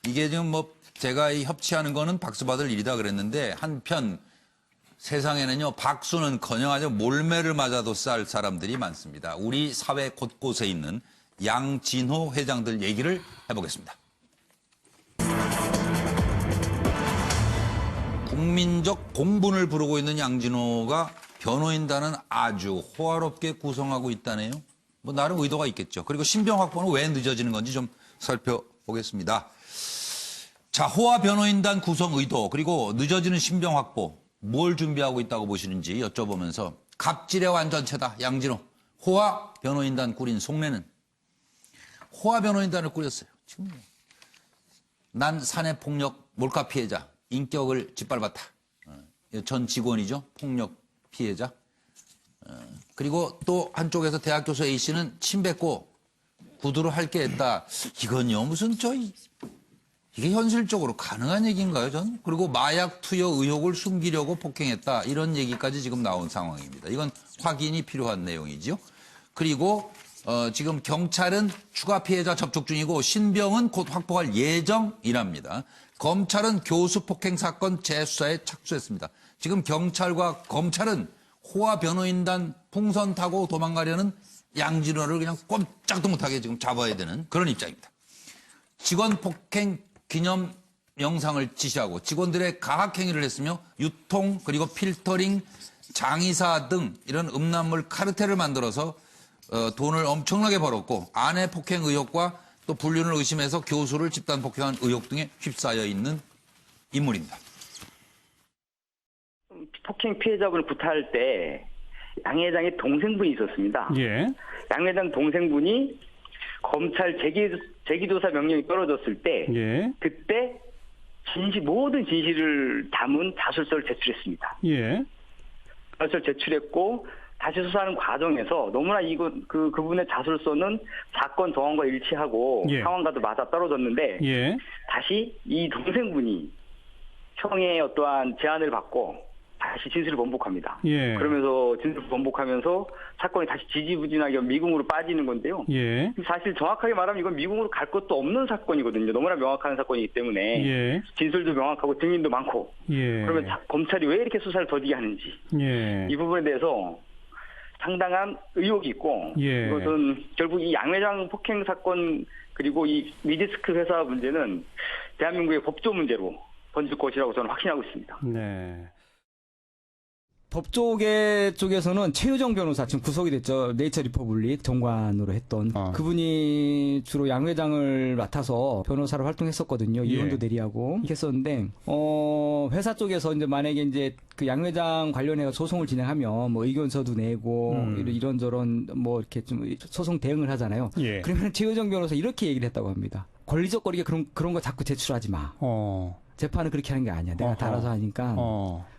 이게 지금 뭐 제가 이 협치하는 거는 박수 받을 일이다 그랬는데 한편 세상에는요 박수는커녕 아주 몰매를 맞아도 쌀 사람들이 많습니다. 우리 사회 곳곳에 있는 양진호 회장들 얘기를 해보겠습니다. 국민적 공분을 부르고 있는 양진호가 변호인단은 아주 호화롭게 구성하고 있다네요. 뭐 나름 의도가 있겠죠. 그리고 신병 확보는 왜 늦어지는 건지 좀 살펴보겠습니다. 자, 호화 변호인단 구성 의도 그리고 늦어지는 신병 확보 뭘 준비하고 있다고 보시는지 여쭤보면서 갑질의 완전체다. 양진호. 호화 변호인단 꾸린 속내는 호화 변호인단을 꾸렸어요. 지금 난 사내 폭력 몰카 피해자 인격을 짓밟았다. 전 직원이죠. 폭력 피해자. 그리고 또 한쪽에서 대학 교수 A씨는 침 뱉고 구두로 할 게 했다. 이건요 무슨 이게 현실적으로 가능한 얘기인가요, 전? 그리고 마약 투여 의혹을 숨기려고 폭행했다. 이런 얘기까지 지금 나온 상황입니다. 이건 확인이 필요한 내용이지요. 그리고 지금 경찰은 추가 피해자 접촉 중이고 신병은 곧 확보할 예정이랍니다. 검찰은 교수 폭행 사건 재수사에 착수했습니다. 지금 경찰과 검찰은 호화 변호인단 풍선 타고 도망가려는 양진호를 그냥 꼼짝도 못하게 지금 잡아야 되는 그런 입장입니다. 직원 폭행 기념 영상을 지시하고 직원들의 가학행위를 했으며 유통 그리고 필터링, 장의사 등 이런 음란물 카르텔을 만들어서 돈을 엄청나게 벌었고 아내 폭행 의혹과 또 불륜을 의심해서 교수를 집단 폭행한 의혹 등에 휩싸여 있는 인물입니다. 폭행 피해자분을 구타할 때 양 회장의 동생분이 있었습니다. 예. 양 회장 동생분이 검찰 재기조사 명령이 떨어졌을 때 예. 그때 모든 진실을 담은 자술서를 제출했습니다. 예. 자술서를 제출했고 다시 수사하는 과정에서 너무나 그분의 자술서는 사건 정황과 일치하고 예. 상황과도 맞아 떨어졌는데 예. 다시 이 동생분이 형의 어떠한 제안을 받고 다시 진술을 번복합니다. 예. 그러면서 진술을 번복하면서 사건이 다시 지지부진하게 미궁으로 빠지는 건데요. 예. 사실 정확하게 말하면 이건 미궁으로 갈 것도 없는 사건이거든요. 너무나 명확한 사건이기 때문에 예. 진술도 명확하고 증인도 많고 예. 그러면 검찰이 왜 이렇게 수사를 더디게 하는지 예. 이 부분에 대해서 상당한 의혹이 있고 예. 이것은 결국 이 양 회장 폭행 사건 그리고 이 미디스크 회사 문제는 대한민국의 법조 문제로 번질 것이라고 저는 확신하고 있습니다. 네. 법조계 쪽에서는 최유정 변호사 지금 구속이 됐죠. 네이처 리퍼블릭 정관으로 했던 그분이 주로 양 회장을 맡아서 변호사로 활동했었거든요. 이혼도 대리하고 했었는데 회사 쪽에서 이제 만약에 이제 그 양 회장 관련해서 소송을 진행하면 뭐 의견서도 내고 이런저런 뭐 이렇게 좀 소송 대응을 하잖아요. 예. 그러면 최유정 변호사 이렇게 얘기를 했다고 합니다. 권리적거리게 그런 거 자꾸 제출하지 마. 재판은 그렇게 하는 게 아니야. 내가 다 알아서 하니까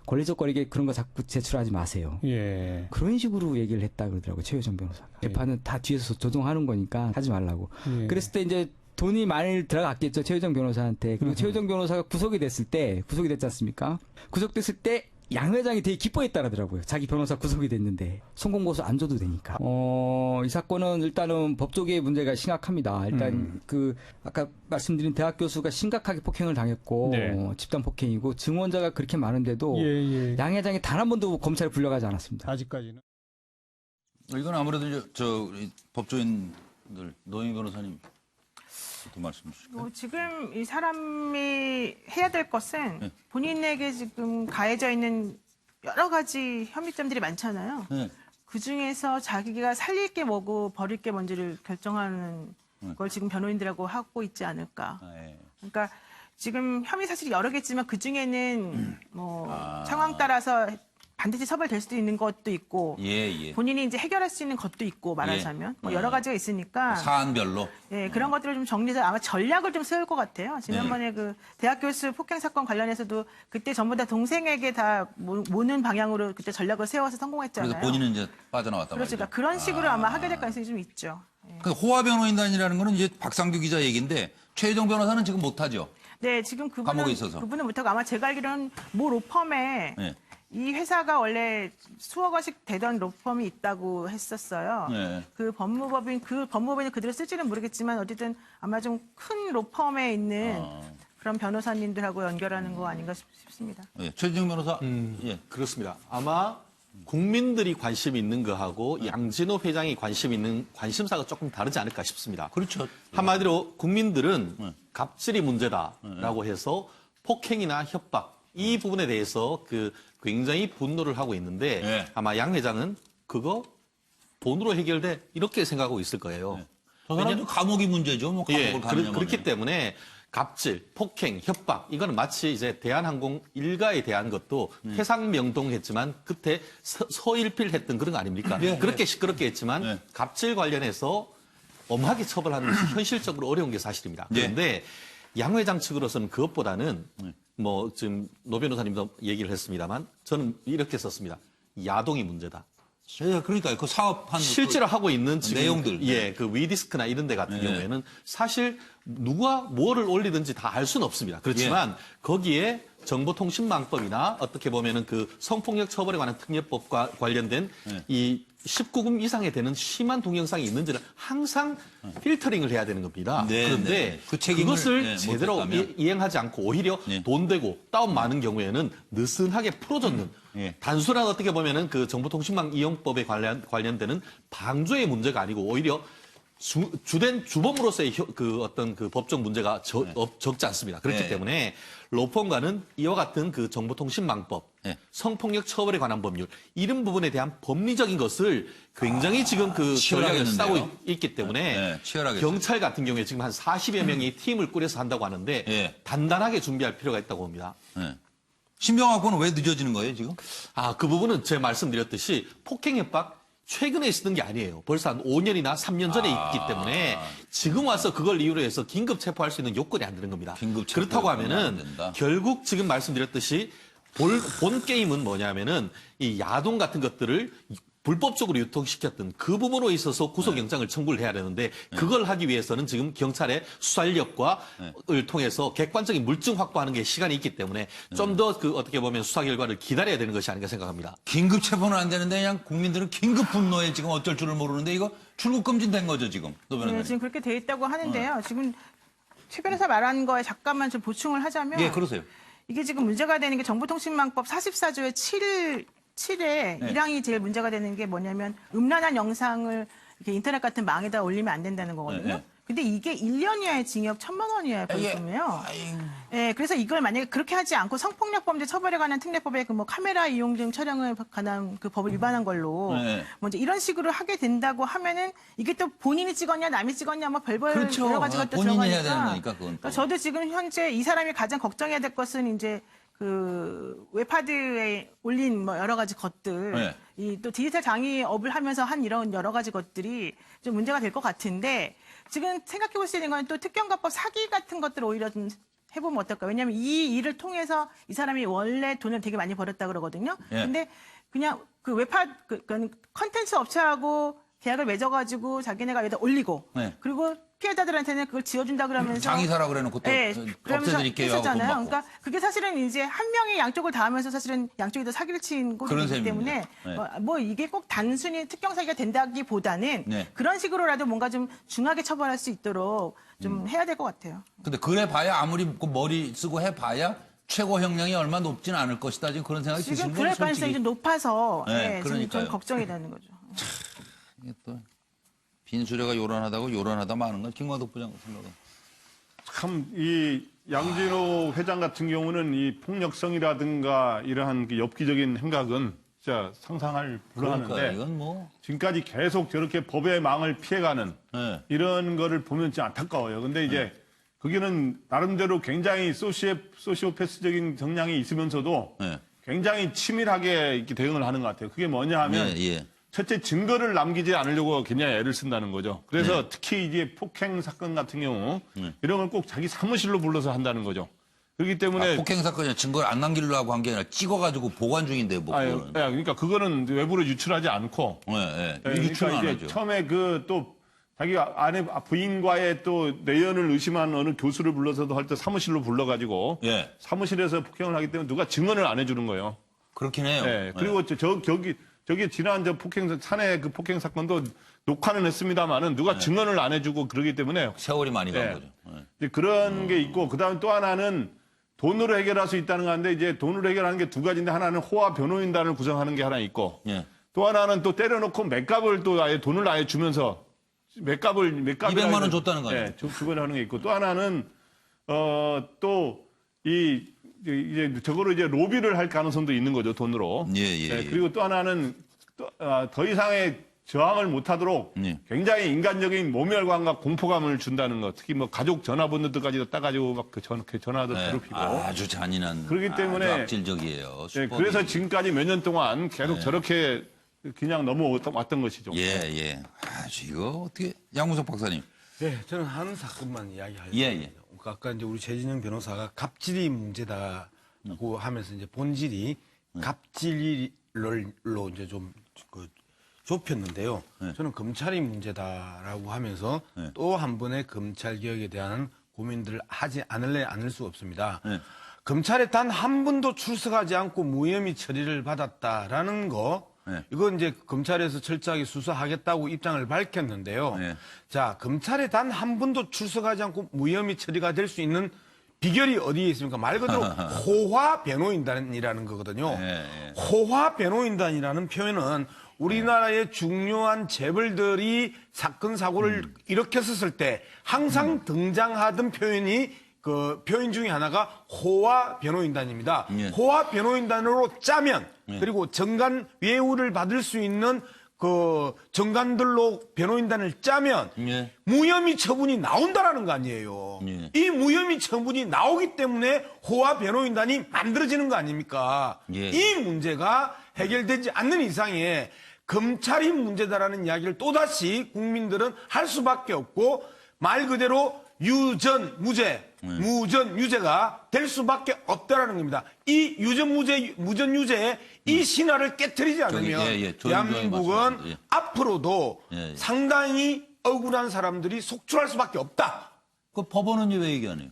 권리적거리게 그런 거 자꾸 제출하지 마세요. 예. 그런 식으로 얘기를 했다 그러더라고요. 최유정 변호사가. 재판은 다 뒤에서 조정하는 거니까 하지 말라고. 예. 그랬을 때 이제 돈이 많이 들어갔겠죠. 최유정 변호사한테. 그리고 최유정 변호사가 구속이 됐지 않습니까? 구속됐을 때 양 회장이 되게 기뻐했다 그러더라고요. 자기 변호사 구속이 됐는데 송공고소 안 줘도 되니까. 이 사건은 일단은 법조계의 문제가 심각합니다. 일단 아까 말씀드린 대학 교수가 심각하게 폭행을 당했고 네. 집단 폭행이고 증언자가 그렇게 많은데도 예. 양 회장이 단 한 번도 검찰에 불려가지 않았습니다. 아직까지는. 이건 아무래도 우리 법조인들 노영희 변호사님 또 말씀 주실까요? 지금 이 사람이 해야 될 것은 네. 본인에게 지금 가해져 있는 여러 가지 혐의점들이 많잖아요. 네. 그중에서 자기가 살릴 게 뭐고 버릴 게 뭔지를 결정하는 걸 지금 변호인들하고 하고 있지 않을까. 예. 그러니까 지금 혐의 사실이 여러 개지만 그중에는 상황 따라서 반드시 처벌될 수도 있는 것도 있고 예. 본인이 이제 해결할 수 있는 것도 있고 말하자면 예. 여러 가지가 있으니까 사안별로. 예, 그런 것들을 좀 정리해서 아마 전략을 좀 세울 것 같아요. 지난번에 그 대학 교수 폭행 사건 관련해서도 그때 전부 다 동생에게 다 모는 방향으로 그때 전략을 세워서 성공했잖아요. 그래서 본인은 이제 빠져나왔단 그렇죠. 말이죠. 그러니까 그런 식으로 아마 하게 될 가능성이 좀 있죠. 예. 그 호화 변호인단이라는 거는 이제 박상규 기자 얘기인데 최유정 변호사는 지금 못하죠. 네, 지금 감옥에 있어서. 그분은 못하고 아마 제가 알기로는 모 로펌에 네. 이 회사가 원래 수억 원씩 되던 로펌이 있다고 했었어요. 네. 그 법무법인이 그대로 쓸지는 모르겠지만 어쨌든 아마 좀 큰 로펌에 있는 그런 변호사님들하고 연결하는 거 아닌가 싶습니다. 예, 최진영 변호사. 예. 그렇습니다. 아마 국민들이 관심 있는 거하고 양진호 회장이 관심 있는 관심사가 조금 다르지 않을까 싶습니다. 그렇죠. 한마디로 국민들은 갑질이 문제다라고 해서 폭행이나 협박 이 부분에 대해서 굉장히 분노를 하고 있는데 네. 아마 양 회장은 그거 돈으로 해결돼 이렇게 생각하고 있을 거예요. 저 사람도 감옥이 문제죠. 뭐 감옥을 예, 가느냐 그렇기 때문에 갑질, 폭행, 협박 이거는 마치 이제 대한항공 일가에 대한 것도 회상명동했지만 그때 서일필했던 그런 거 아닙니까? 네, 그렇게 시끄럽게 했지만 네. 갑질 관련해서 엄하게 처벌하는 것이 현실적으로 어려운 게 사실입니다. 네. 그런데 양 회장 측으로서는 그것보다는 뭐 지금 노 변호사님도 얘기를 했습니다만 저는 이렇게 썼습니다. 야동이 문제다. 예, 그러니까요. 그 사업한 실제로 하고 있는 지금 내용들. 그 위디스크나 이런 데 같은 네. 경우에는 사실 누가 뭐를 올리든지 다 알 수는 없습니다. 그렇지만 거기에 정보통신망법이나 어떻게 보면은 그 성폭력 처벌에 관한 특례법과 관련된 이 19금 이상에 되는 심한 동영상이 있는지를 항상 필터링을 해야 되는 겁니다. 네, 그런데 네. 그 책임을, 그것을 제대로 못했다면. 이행하지 않고 오히려 네. 돈 되고 다운 많은 경우에는 느슨하게 풀어줬는 예. 단순한 어떻게 보면은 그 정보통신망 이용법에 관련되는 방조의 문제가 아니고 오히려 주된 주범으로서의 그 어떤 그 법적 문제가 적지 않습니다. 그렇기 네. 때문에 로펌과는 이와 같은 그 정보통신망법, 네. 성폭력 처벌에 관한 법률 이런 부분에 대한 법리적인 것을 굉장히 지금 그 전략을 치열하겠는데요. 싸고 있기 때문에 네, 치열하겠어요. 경찰 같은 경우에 지금 한 40여 명이 팀을 꾸려서 한다고 하는데 예. 단단하게 준비할 필요가 있다고 봅니다. 예. 신병학교는 왜 늦어지는 거예요, 지금? 그 부분은 제가 말씀드렸듯이 폭행 협박 최근에 있었던 게 아니에요. 벌써 한 5년이나 3년 전에 있기 때문에 지금 와서 그걸 이유로 해서 긴급 체포할 수 있는 요건이 안 되는 겁니다. 긴급 체포 그렇다고 요건이 안 하면은 된다. 결국 지금 말씀드렸듯이 본 게임은 뭐냐면은 이 야동 같은 것들을 불법적으로 유통시켰던 그 부분으로 있어서 구속영장을 청구를 해야 되는데 그걸 하기 위해서는 지금 경찰의 수사력과 을 통해서 객관적인 물증 확보하는 게 시간이 있기 때문에 좀 더 그 어떻게 보면 수사 결과를 기다려야 되는 것이 아닌가 생각합니다. 긴급 체포는 안 되는데 그냥 국민들은 긴급 분노에 지금 어쩔 줄을 모르는데 이거 출국 금지된 거죠, 지금. 노 변호사님. 네, 지금 그렇게 돼 있다고 하는데요. 지금 최 변호사 말한 거에 잠깐만 좀 보충을 하자면 예, 그러세요. 이게 지금 문제가 되는 게 정보통신망법 44조의 7에 1항이 제일 문제가 되는 게 뭐냐면 음란한 영상을 이렇게 인터넷 같은 망에다 올리면 안 된다는 거거든요. 네. 근데 이게 1년 이하의 징역 1,000만 원 이하의 벌금이에요. 예, 그래서 이걸 만약에 그렇게 하지 않고 성폭력 범죄 처벌에 관한 특례법에 그 뭐 카메라 이용 등 촬영을 관한 그 법을 위반한 걸로 네. 먼저 이런 식으로 하게 된다고 하면은 이게 또 본인이 찍었냐 남이 찍었냐 뭐 별별 그렇죠. 여러 가지가 또 본인이 들어가니까. 해야 되는 거니까, 그건 또. 그러니까 저도 지금 현재 이 사람이 가장 걱정해야 될 것은 이제 그 웹하드에 올린 뭐 여러 가지 것들, 네. 이 또 디지털 장애업을 하면서 한 이런 여러 가지 것들이 좀 문제가 될 것 같은데 지금 생각해 볼 수 있는 건 또 특경가법 사기 같은 것들을 오히려 좀 해보면 어떨까? 왜냐하면 이 일을 통해서 이 사람이 원래 돈을 되게 많이 벌었다 그러거든요. 예. 근데 그냥 그 웹하드 그 컨텐츠 업체하고 계약을 맺어가지고 자기네가 여기다 올리고 네. 그리고 피해자들한테는 그걸 지어준다 그러면서 장의사라 그래놓고 또 네, 그러면서 없애드릴게요 하고 돈 했었잖아요. 받고. 그러니까 그게 사실은 이제 한 명이 양쪽을 다 하면서 사실은 양쪽이 다 사기를 친 그런 꼴이기 때문에 셈입니다. 네. 뭐 이게 꼭 단순히 특경 사기가 된다기보다는 네. 그런 식으로라도 뭔가 좀 중하게 처벌할 수 있도록 좀 해야 될 것 같아요. 근데 그래 봐야 아무리 그 머리 쓰고 해봐야 최고 형량이 얼마 높진 않을 것이다. 지금 그런 생각이 지금 드시는 그럴 건 가능성이 좀 솔직히 높아서 네, 네, 지금 그러니까요. 좀 걱정이 되는 거죠. 이게 또 빈수레가 요란하다고 요란하다 마는 건 김광덕 부장 생각은. 참 이 양진호 회장 같은 경우는 이 폭력성이라든가 이러한 그 엽기적인 행각은 진짜 상상할 그러니까 불허하는데 이건 뭐 지금까지 계속 저렇게 법의 망을 피해가는 네. 이런 거를 보면 진짜 안타까워요. 근데 이제 거기는 나름대로 굉장히 소시오패스적인 성향이 있으면서도 네. 굉장히 치밀하게 이렇게 대응을 하는 것 같아요. 그게 뭐냐 하면 예, 예. 첫째 증거를 남기지 않으려고 굉장히 애를 쓴다는 거죠. 그래서 네. 특히 이제 폭행 사건 같은 경우 이런 걸 꼭 자기 사무실로 불러서 한다는 거죠. 그렇기 때문에 폭행 사건이 증거를 안 남기려고 한 게 아니라 찍어가지고 보관 중인데 뭐 그거는. 그러니까 그거는 외부로 유출하지 않고 예, 예. 예, 유출 안 그러니까 하죠. 이제 처음에 그 또 자기 아내 부인과의 또 내연을 의심한 어느 교수를 불러서도 할 때 사무실로 불러가지고 예. 사무실에서 폭행을 하기 때문에 누가 증언을 안 해주는 거예요. 그렇긴 해요. 예, 그리고 저기 지난 저 사내 그 폭행 사건도 녹화는 했습니다만은 누가 증언을 안 해주고 그러기 때문에 세월이 많이 간 네. 거죠. 예. 이제 그런 게 있고 그다음에 또 하나는 돈으로 해결할 수 있다는 건데 이제 돈으로 해결하는 게 두 가지인데 하나는 호화 변호인단을 구성하는 게 하나 있고 예. 또 하나는 또 때려놓고 맥값을 또 아예 돈을 아예 주면서 맥값을 200만 원 줬다는 거 아니에요? 네, 주거나 하는 게 있고 또 하나는 또 이제 저거로 이제 로비를 할 가능성도 있는 거죠 돈으로. 예, 예, 네, 예. 그리고 또 하나는 더 이상의 저항을 못하도록 예. 굉장히 인간적인 모멸감과 공포감을 준다는 것. 특히 뭐 가족 전화번호들까지도 따가지고 막 그 전화도 네, 괴롭히고. 아주 잔인한. 그렇기 때문에 아주 악질적이에요. 네, 수법이. 그래서 지금까지 몇 년 동안 계속 저렇게 그냥 넘어왔던 것이죠. 예, 예. 아주 이거 어떻게 양무석 박사님. 네, 저는 한 사건만 이야기하려고 예, 예. 합니다. 그러니까 아까 이제 우리 최진영 변호사가 갑질이 문제다고 하면서 이제 본질이 갑질로 이제 좀 좁혔는데요. 저는 검찰이 문제다라고 하면서 또 한 번의 검찰 개혁에 대한 고민들을 하지 않을 수 없습니다. 검찰에 단 한 번도 출석하지 않고 무혐의 처리를 받았다라는 거, 이건 이제 검찰에서 철저하게 수사하겠다고 입장을 밝혔는데요. 자, 검찰에 단 한 번도 출석하지 않고 무혐의 처리가 될 수 있는 비결이 어디에 있습니까? 말 그대로 호화 변호인단이라는 거거든요. 호화 변호인단이라는 표현은 우리나라의 중요한 재벌들이 사건 사고를 일으켰었을 때 항상 등장하던 표현이 그 표현 중에 하나가 호화 변호인단입니다. 호화 변호인단으로 짜면 그리고 정관 외우를 받을 수 있는 그 정관들로 변호인단을 짜면 무혐의 처분이 나온다라는 거 아니에요. 이 무혐의 처분이 나오기 때문에 호화 변호인단이 만들어지는 거 아닙니까? 이 문제가 해결되지 않는 이상에 검찰이 문제다라는 이야기를 또다시 국민들은 할 수밖에 없고 말 그대로 유전 무죄가 될 수밖에 없다라는 겁니다. 이 무전 유죄의 이 신화를 깨트리지 않으면 대한민국은 앞으로도 상당히 억울한 사람들이 속출할 수밖에 없다. 그 법원은 왜 얘기 안 해요?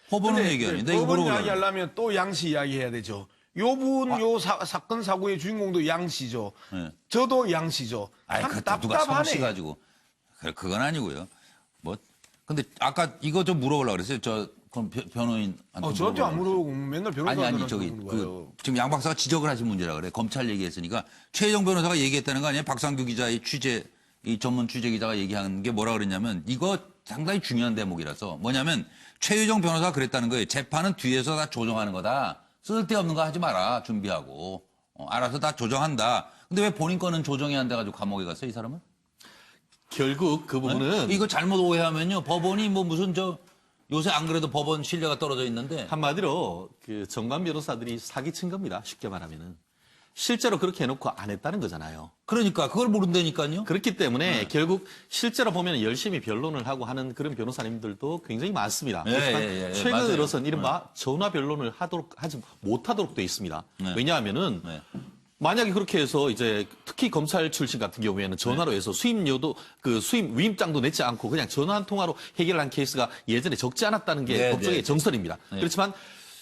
법원은 얘기 안 해요. 내가 이거 법원 물어보려고. 이야기하려면 또 양씨 이야기해야 되죠. 요 사건 사고의 주인공도 양씨죠. 저도 양씨죠. 아이, 참 그 누가 답답하네. 성씨 가지고. 그건 아니고요. 근데 아까 이거 좀 물어보려고 그랬어요. 그럼 변호인한테. 저한테 안 물어보고 맨날 변호사한테 물어봐요. 지금 양 박사가 지적을 하신 문제라 그래. 검찰 얘기했으니까 최혜정 변호사가 얘기했다는 거 아니에요? 박상규 기자의 이 전문 취재 기자가 얘기한 게 뭐라 그랬냐면 이거 상당히 중요한 대목이라서 뭐냐면 최혜정 변호사가 그랬다는 거예요. 재판은 뒤에서 다 조정하는 거다. 쓸데없는 거 하지 마라. 준비하고. 알아서 다 조정한다. 근데 왜 본인 거는 조정이 안 돼가지고 감옥에 갔어요, 이 사람은? 결국 그 부분은 이거 잘못 오해하면요. 법원이 요새 안 그래도 법원 신뢰가 떨어져 있는데. 한마디로 그 정관 변호사들이 사기친 겁니다. 쉽게 말하면은. 실제로 그렇게 해놓고 안 했다는 거잖아요. 그러니까 그걸 모른다니까요. 그렇기 때문에 결국 실제로 보면 열심히 변론을 하고 하는 그런 변호사님들도 굉장히 많습니다. 그렇지만 최근 맞아요. 들어서는 이른바 전화 변론을 하지 못하도록 돼 있습니다. 왜냐하면은 만약에 그렇게 해서 이제 특히 검찰 출신 같은 경우에는 전화로 해서 수임 위임장도 내지 않고 그냥 전화 한 통화로 해결한 케이스가 예전에 적지 않았다는 게 법조계의 정설입니다. 그렇지만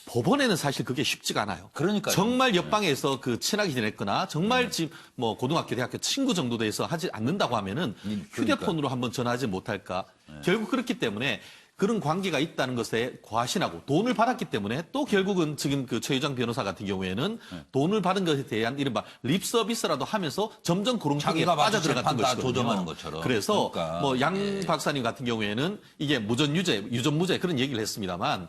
법원에는 사실 그게 쉽지가 않아요. 그러니까요. 정말 옆방에서 친하게 지냈거나 정말 지금 고등학교, 대학교 친구 정도 돼서 하지 않는다고 하면은 휴대폰으로 한번 전화하지 못할까. 결국 그렇기 때문에 그런 관계가 있다는 것에 과신하고 돈을 받았기 때문에 또 결국은 지금 그 최유정 변호사 같은 경우에는 돈을 받은 것에 대한 이른바 립 서비스라도 하면서 점점 그런 관계에 자기가 마치 빠져들어갔던 재판 다 것이거든요. 조정하는 것처럼. 그래서 그러니까. 양 박사님 같은 경우에는 이게 유전무죄 그런 얘기를 했습니다만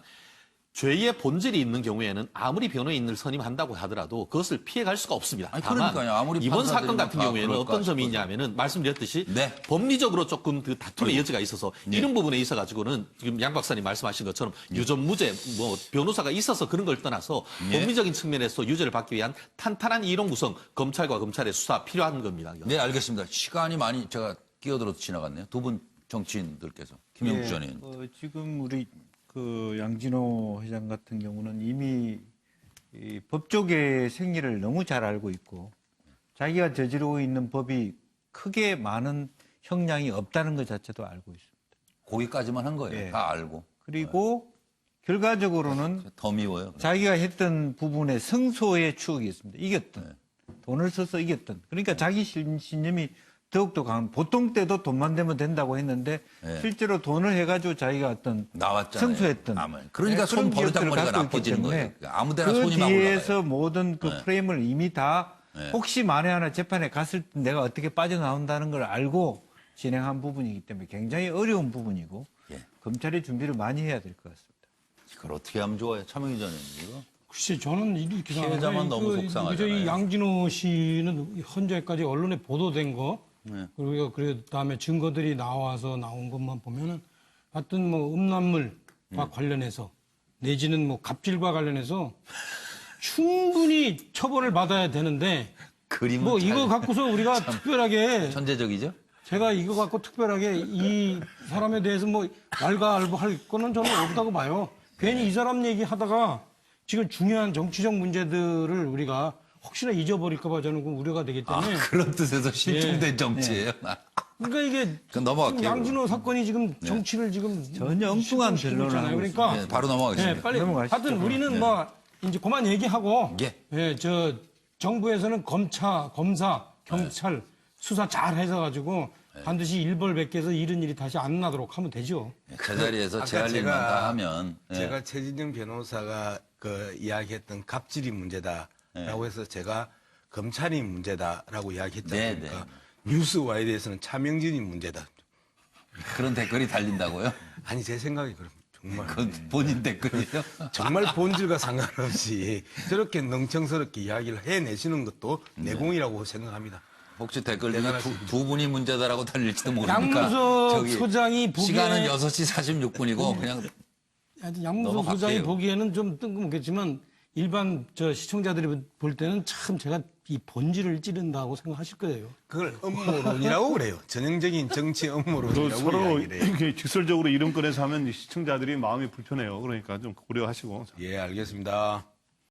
죄의 본질이 있는 경우에는 아무리 변호인을 선임한다고 하더라도 그것을 피해갈 수가 없습니다. 아니, 다만 그러니까요. 아무리 이번 판사들이 사건 같은 다 경우에는 그럴까 어떤 점이 싶어서. 있냐면은 말씀드렸듯이 네. 법리적으로 조금 그 다툼의 여지가 있어서 이런 부분에 있어 가지고는 지금 양 박사님 말씀하신 것처럼 유전무죄 변호사가 있어서 그런 걸 떠나서 법리적인 측면에서 유죄를 받기 위한 탄탄한 이론 구성 검찰과 검찰의 수사 필요한 겁니다. 이건. 네, 알겠습니다. 시간이 많이 제가 끼어들어서 지나갔네요. 두 분 정치인들께서. 김영주 전 의원. 지금 우리 그 양진호 회장 같은 경우는 이미 이 법조계의 생리를 너무 잘 알고 있고 자기가 저지르고 있는 법이 크게 많은 형량이 없다는 것 자체도 알고 있습니다. 거기까지만 한 거예요. 예. 다 알고. 그리고 결과적으로는 더 미워요. 자기가 했던 부분에 승소의 추억이 있습니다. 이겼던. 돈을 써서 이겼던. 그러니까 자기 신념이 더욱더 강한, 보통 때도 돈만 되면 된다고 했는데 네. 실제로 돈을 해가지고 자기가 어떤 나왔잖아요. 승소했던. 아마. 그러니까 네, 손 그런 기업들을 버르장머리가 갖고 있기 나빠지는 때문에 거예요. 아무 데나 그 손이 막 뒤에서 올라가요. 모든 그 네. 프레임을 이미 다 네. 혹시 만에 하나 재판에 갔을 때 내가 어떻게 빠져나온다는 걸 알고 진행한 부분이기 때문에 굉장히 어려운 부분이고 예. 검찰이 준비를 많이 해야 될 것 같습니다. 이걸 어떻게 하면 좋아요? 차명희 전님 이거. 글쎄 저는 이렇게 피해자만 생각하는데 너무 속상하잖아요. 이 양진호 씨는 현재까지 언론에 보도된 거 네. 그리고 그다음에 증거들이 나온 것만 보면은 하여튼 뭐 음란물과 관련해서 내지는 뭐 갑질과 관련해서 충분히 처벌을 받아야 되는데 그림은 뭐 잘- 이거 갖고서 우리가 특별하게 천재적이죠? 제가 이거 갖고 특별하게 이 사람에 대해서 뭐 왈가왈부할 거는 저는 없다고 봐요. 괜히 이 사람 얘기하다가 지금 중요한 정치적 문제들을 우리가 혹시나 잊어버릴까 봐 저는 그 우려가 되기 아, 때문에 그런 뜻에서 실종된 예. 정치예요. 그러니까 이게 그럼 넘어갈게요. 지금 양진호 사건이 지금 정치를 지금 전혀 엉뚱한 실종시키고 변론을 있잖아요. 하고 그러니까 네, 바로 넘어가겠습니다. 예, 빨리 넘어가시죠. 하여튼 우리는 뭐 이제 그만 얘기하고 예. 저 정부에서는 검사, 경찰 수사 잘 해서 가지고 반드시 일벌백계해서 이런 일이 다시 안 나도록 하면 되죠. 제자리에서 아까 제할 일만 다 하면. 예. 제가 최진영 변호사가 그 이야기했던 갑질이 문제다라고 해서 제가 검찰이 문제다라고 이야기했지 네, 않습니까? 뉴스와에 대해서는 차명진이 문제다. 그런 댓글이 달린다고요? 아니 제 생각이 그럼 정말 그건 본인 댓글이에요? 정말 본질과 상관없이 저렇게 능청스럽게 이야기를 해내시는 것도 내공이라고 생각합니다. 혹시 댓글 중에 두 분이 문제다라고 달릴지도 모르니까. 양문석 저기 소장이 보기에 시간은 6시 46분이고 그냥 하여튼 양문석 넘어갈게요. 소장이 보기에는 좀 뜬금없겠지만 일반 저 시청자들이 볼 때는 참 제가 이 본질을 찌른다고 생각하실 거예요. 그걸 음모론이라고 그래요. 전형적인 정치 또 음모론이라고 서로 이야기를 해요. 이렇게 직설적으로 이름 꺼내서 하면 시청자들이 마음이 불편해요. 그러니까 좀 고려하시고. 예, 알겠습니다.